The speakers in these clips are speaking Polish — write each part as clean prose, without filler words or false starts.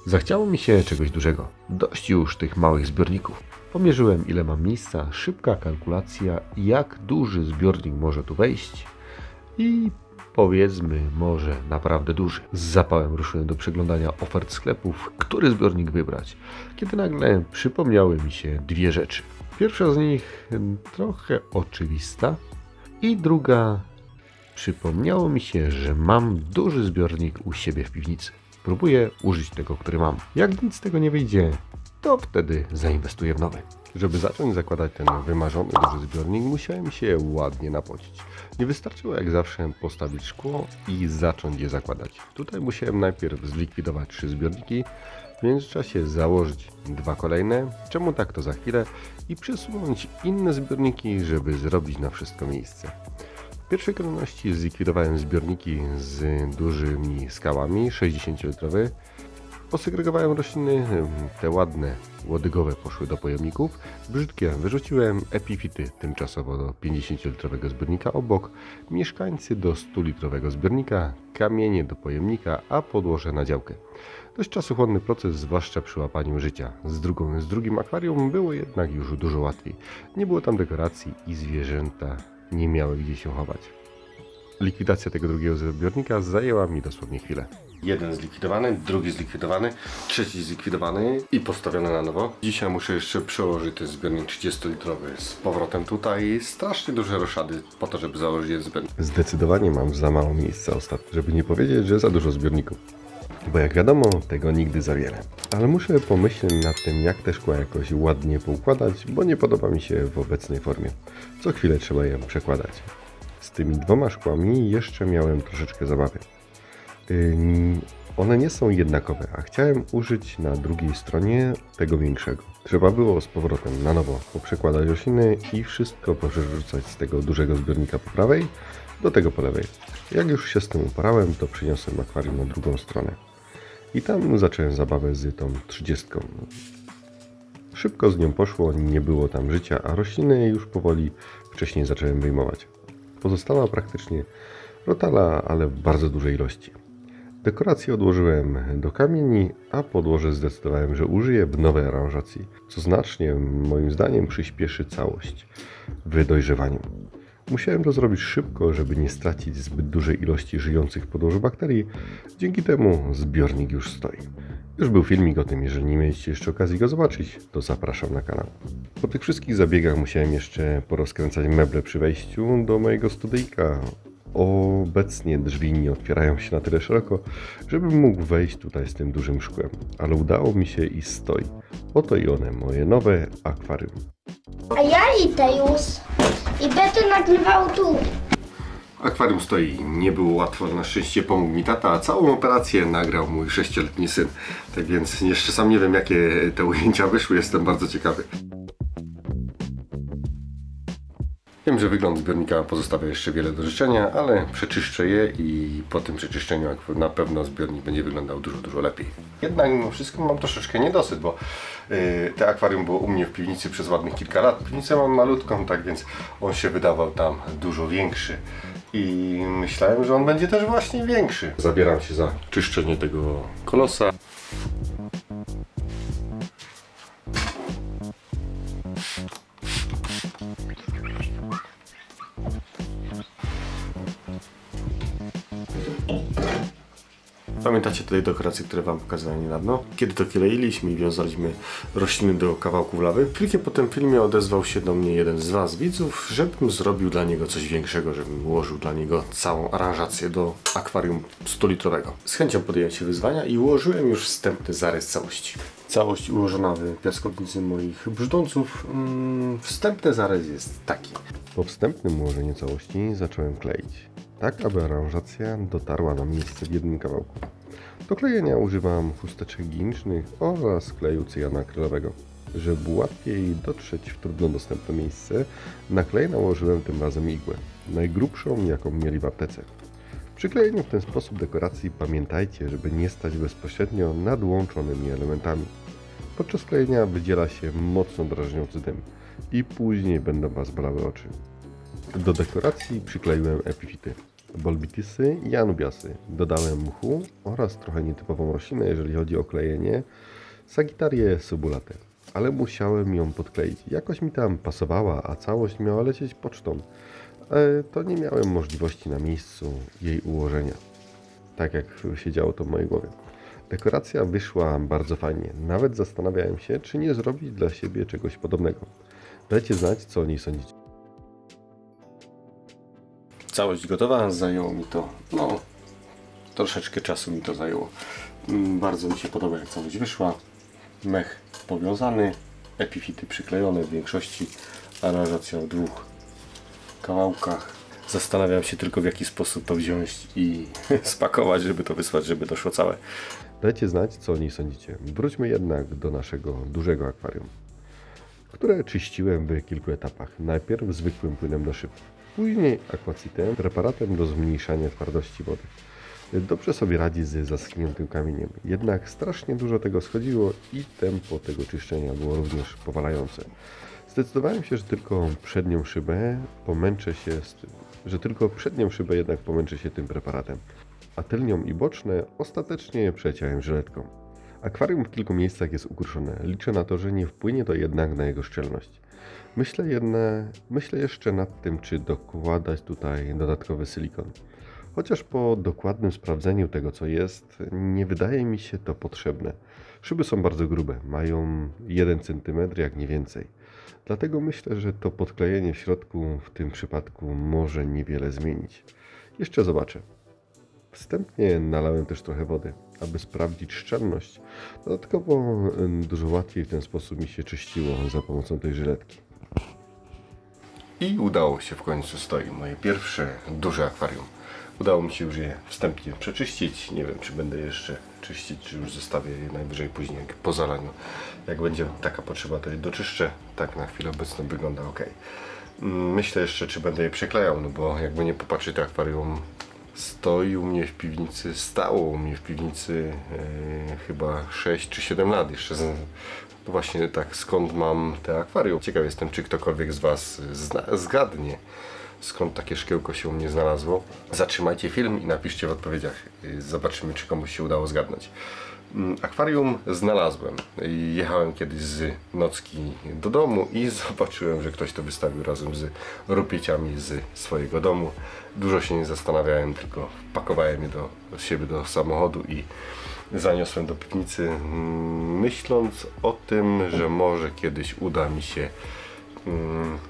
Zachciało mi się czegoś dużego. Dość już tych małych zbiorników. Pomierzyłem, ile mam miejsca, szybka kalkulacja, jak duży zbiornik może tu wejść i powiedzmy, może naprawdę duży. Z zapałem ruszyłem do przeglądania ofert sklepów, który zbiornik wybrać, kiedy nagle przypomniały mi się dwie rzeczy. Pierwsza z nich trochę oczywista i druga, przypomniało mi się, że mam duży zbiornik u siebie w piwnicy. Próbuję użyć tego, który mam. Jak nic z tego nie wyjdzie, to wtedy zainwestuję w nowy. Żeby zacząć zakładać ten wymarzony duży zbiornik, musiałem się ładnie napocić. Nie wystarczyło jak zawsze postawić szkło i zacząć je zakładać. Tutaj musiałem najpierw zlikwidować 3 zbiorniki, w międzyczasie założyć 2 kolejne, czemu tak to za chwilę, i przesunąć inne zbiorniki, żeby zrobić na wszystko miejsce. W pierwszej kolejności zlikwidowałem zbiorniki z dużymi skałami, 60-litrowy. Posegregowałem rośliny, te ładne, łodygowe poszły do pojemników, brzydkie wyrzuciłem, epifity tymczasowo do 50-litrowego zbiornika obok, mieszkańcy do 100-litrowego zbiornika, kamienie do pojemnika, a podłoże na działkę. Dość czasochłonny proces, zwłaszcza przy łapaniu życia. Z drugim akwarium było jednak już dużo łatwiej. Nie było tam dekoracji i zwierzęta nie miały gdzie się chować. Likwidacja tego drugiego zbiornika zajęła mi dosłownie chwilę. Jeden zlikwidowany, drugi zlikwidowany, trzeci zlikwidowany i postawiony na nowo. Dzisiaj muszę jeszcze przełożyć ten zbiornik 30-litrowy z powrotem tutaj. Strasznie duże roszady po to, żeby założyć jeden zbiornik. Zdecydowanie mam za mało miejsca ostatnio, żeby nie powiedzieć, że za dużo zbiorników. Bo jak wiadomo, tego nigdy za wiele. Ale muszę pomyśleć nad tym, jak te szkła jakoś ładnie poukładać, bo nie podoba mi się w obecnej formie. Co chwilę trzeba je przekładać. Z tymi 2 szkłami jeszcze miałem troszeczkę zabawy. One nie są jednakowe, a chciałem użyć na drugiej stronie tego większego. Trzeba było z powrotem na nowo poprzekładać rośliny i wszystko poprzerzucać z tego dużego zbiornika po prawej do tego po lewej. Jak już się z tym uporałem, to przyniosłem akwarium na drugą stronę. I tam zacząłem zabawę z tą 30. Szybko z nią poszło, nie było tam życia, a rośliny już powoli wcześniej zacząłem wyjmować. Pozostała praktycznie rotala, ale w bardzo dużej ilości. Dekoracje odłożyłem do kamieni, a podłoże zdecydowałem, że użyję w nowej aranżacji, co znacznie, moim zdaniem, przyspieszy całość w dojrzewaniu. Musiałem to zrobić szybko, żeby nie stracić zbyt dużej ilości żyjących w podłożu bakterii. Dzięki temu zbiornik już stoi. Już był filmik o tym, jeżeli nie mieliście jeszcze okazji go zobaczyć, to zapraszam na kanał. Po tych wszystkich zabiegach musiałem jeszcze porozkręcać meble przy wejściu do mojego studyjka. Obecnie drzwi nie otwierają się na tyle szeroko, żebym mógł wejść tutaj z tym dużym szkłem, ale udało mi się i stoi. Oto i one, moje nowe akwarium. A ja idę już i będę nagrywał tu. Akwarium stoi, nie było łatwo, na szczęście pomógł mi tata, a całą operację nagrał mój 6-letni syn. Tak więc jeszcze sam nie wiem, jakie te ujęcia wyszły, jestem bardzo ciekawy. Wiem, że wygląd zbiornika pozostawia jeszcze wiele do życzenia, ale przeczyszczę je i po tym przeczyszczeniu na pewno zbiornik będzie wyglądał dużo lepiej. Jednak mimo wszystko mam troszeczkę niedosyt, bo te akwarium było u mnie w piwnicy przez ładnych kilka lat. Piwnicę mam malutką, tak więc on się wydawał tam dużo większy. I myślałem, że on będzie też właśnie większy. Zabieram się za czyszczenie tego kolosa. Pamiętacie tej dekoracje, które Wam pokazałem niedawno? Kiedy to kleiliśmy i wiązaliśmy rośliny do kawałków lawy. Chwilkę po tym filmie odezwał się do mnie jeden z Was, widzów, żebym zrobił dla niego coś większego, żebym ułożył dla niego całą aranżację do akwarium 100-litrowego. Z chęcią podjąłem się wyzwania i ułożyłem już wstępny zarys całości. Całość ułożona w piaskownicy moich brzdąców. Wstępny zarys jest taki. Po wstępnym ułożeniu całości zacząłem kleić, tak aby aranżacja dotarła na miejsce w jednym kawałku. Do klejenia używam chusteczek higienicznych oraz kleju cyjanu akrylowego. Żeby łatwiej dotrzeć w trudno dostępne miejsce, na klej nałożyłem tym razem igłę, najgrubszą jaką mieli w aptece. Przy klejeniu w ten sposób dekoracji pamiętajcie, żeby nie stać bezpośrednio nad łączonymi elementami. Podczas klejenia wydziela się mocno drażniący dym i później będą Was bolały oczy. Do dekoracji przykleiłem epifity. bolbitisy i anubiasy. Dodałem mchu oraz trochę nietypową roślinę, jeżeli chodzi o klejenie, Sagittarię subulate. Ale musiałem ją podkleić. Jakoś mi tam pasowała, a całość miała lecieć pocztą. To nie miałem możliwości na miejscu jej ułożenia. Tak jak się działo to w mojej głowie. Dekoracja wyszła bardzo fajnie. Nawet zastanawiałem się, czy nie zrobić dla siebie czegoś podobnego. Dajcie znać, co o niej sądzicie. Całość gotowa, zajęło mi to, troszeczkę czasu mi to zajęło. Bardzo mi się podoba, jak całość wyszła. Mech powiązany, epifity przyklejone w większości, aranżacja w 2 kawałkach. Zastanawiam się tylko, w jaki sposób to wziąć i spakować, żeby to wysłać, żeby doszło całe. Dajcie znać, co o niej sądzicie. Wróćmy jednak do naszego dużego akwarium, które czyściłem w kilku etapach. Najpierw zwykłym płynem do szyb, później aquacitem, preparatem do zmniejszania twardości wody. Dobrze sobie radzi z zaschniętym kamieniem, jednak strasznie dużo tego schodziło i tempo tego czyszczenia było również powalające. Zdecydowałem się, że tylko przednią szybę jednak pomęczę się tym preparatem, a tylnią i boczne ostatecznie przeciąłem żyletką. Akwarium w kilku miejscach jest ukruszone. Liczę na to, że nie wpłynie to jednak na jego szczelność. Myślę jeszcze nad tym, czy dokładać tutaj dodatkowy silikon. Chociaż po dokładnym sprawdzeniu tego, co jest, nie wydaje mi się to potrzebne. Szyby są bardzo grube, mają 1 cm, jak nie więcej. Dlatego myślę, że to podklejenie w środku w tym przypadku może niewiele zmienić. Jeszcze zobaczę. Wstępnie nalałem też trochę wody, aby sprawdzić szczelność. Dodatkowo dużo łatwiej w ten sposób mi się czyściło za pomocą tej żyletki. I udało się w końcu, stoi moje pierwsze duże akwarium. Udało mi się już je wstępnie przeczyścić. Nie wiem, czy będę jeszcze czyścić, czy już zostawię je najwyżej później po zalaniu. Jak będzie taka potrzeba, to je doczyszczę. Tak na chwilę obecną wygląda ok. Myślę jeszcze, czy będę je przeklejał, no bo jakby nie popatrzeć, to akwarium stało u mnie w piwnicy chyba 6 czy 7 lat. Jeszcze właśnie tak, skąd mam te akwarium. Ciekaw jestem, czy ktokolwiek z Was zgadnie, skąd takie szkiełko się u mnie znalazło. Zatrzymajcie film i napiszcie w odpowiedziach. Zobaczymy, czy komuś się udało zgadnąć. Akwarium znalazłem. Jechałem kiedyś z nocki do domu i zobaczyłem, że ktoś to wystawił razem z rupieciami z swojego domu. Dużo się nie zastanawiałem, tylko wpakowałem je do siebie do samochodu i zaniosłem do piwnicy, myśląc o tym, że może kiedyś uda mi się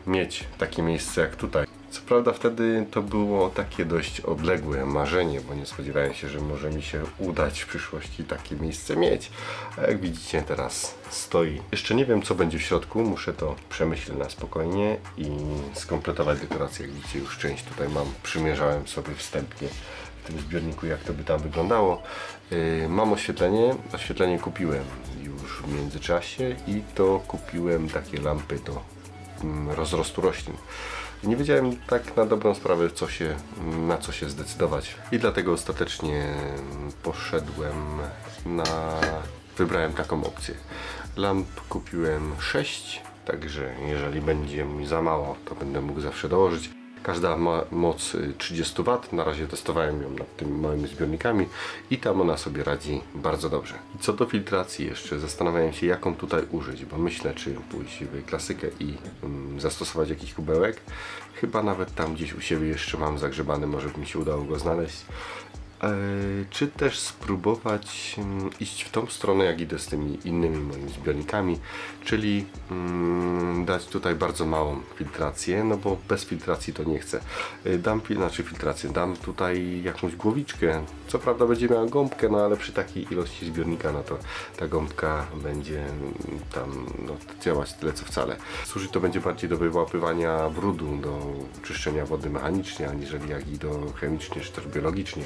mieć takie miejsce jak tutaj. Co prawda wtedy to było takie dość odległe marzenie, bo nie spodziewałem się, że może mi się udać w przyszłości takie miejsce mieć. A jak widzicie, teraz stoi. Jeszcze nie wiem, co będzie w środku, muszę to przemyśleć na spokojnie i skompletować dekorację. Jak widzicie, już część tutaj mam, przymierzałem sobie wstępnie w tym zbiorniku, jak to by tam wyglądało. Mam oświetlenie. Oświetlenie kupiłem już w międzyczasie i to kupiłem takie lampy do rozrostu roślin. Nie wiedziałem tak na dobrą sprawę, na co się zdecydować i dlatego ostatecznie wybrałem taką opcję. Lamp kupiłem 6, także jeżeli będzie mi za mało, to będę mógł zawsze dołożyć. Każda ma moc 30 W, na razie testowałem ją nad tymi małymi zbiornikami i tam ona sobie radzi bardzo dobrze. I co do filtracji jeszcze, zastanawiałem się, jaką tutaj użyć, bo myślę, czy pójść w klasykę i zastosować jakiś kubełek. Chyba nawet tam gdzieś u siebie jeszcze mam zagrzebany, może by mi się udało go znaleźć. Czy też spróbować iść w tą stronę, jak idę z tymi innymi moimi zbiornikami, czyli dać tutaj bardzo małą filtrację, no bo bez filtracji to nie chcę. Dam tutaj jakąś głowiczkę, co prawda będzie miała gąbkę, no ale przy takiej ilości zbiornika, no to ta gąbka będzie tam działać tyle co wcale. Służyć to będzie bardziej do wyłapywania brudu, do czyszczenia wody mechanicznie, aniżeli jak i do chemicznie czy też biologicznie.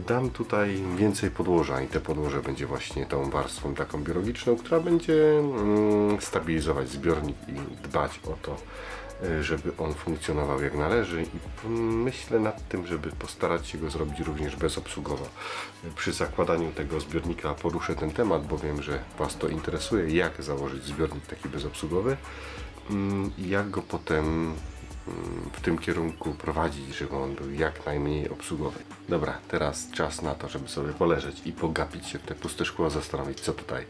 Dam tutaj więcej podłoża i te podłoże będzie właśnie tą warstwą taką biologiczną, która będzie stabilizować zbiornik i dbać o to, żeby on funkcjonował jak należy i myślę nad tym, żeby postarać się go zrobić również bezobsługowo. Przy zakładaniu tego zbiornika poruszę ten temat, bo wiem, że Was to interesuje, jak założyć zbiornik taki bezobsługowy i jak go potem w tym kierunku prowadzić, żeby on był jak najmniej obsługowy. Dobra, teraz czas na to, żeby sobie poleżeć i pogapić się w te puste szkło, zastanowić, co tutaj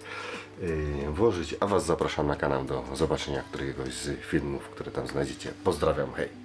włożyć, a Was zapraszam na kanał do zobaczenia któregoś z filmów, które tam znajdziecie. Pozdrawiam, hej!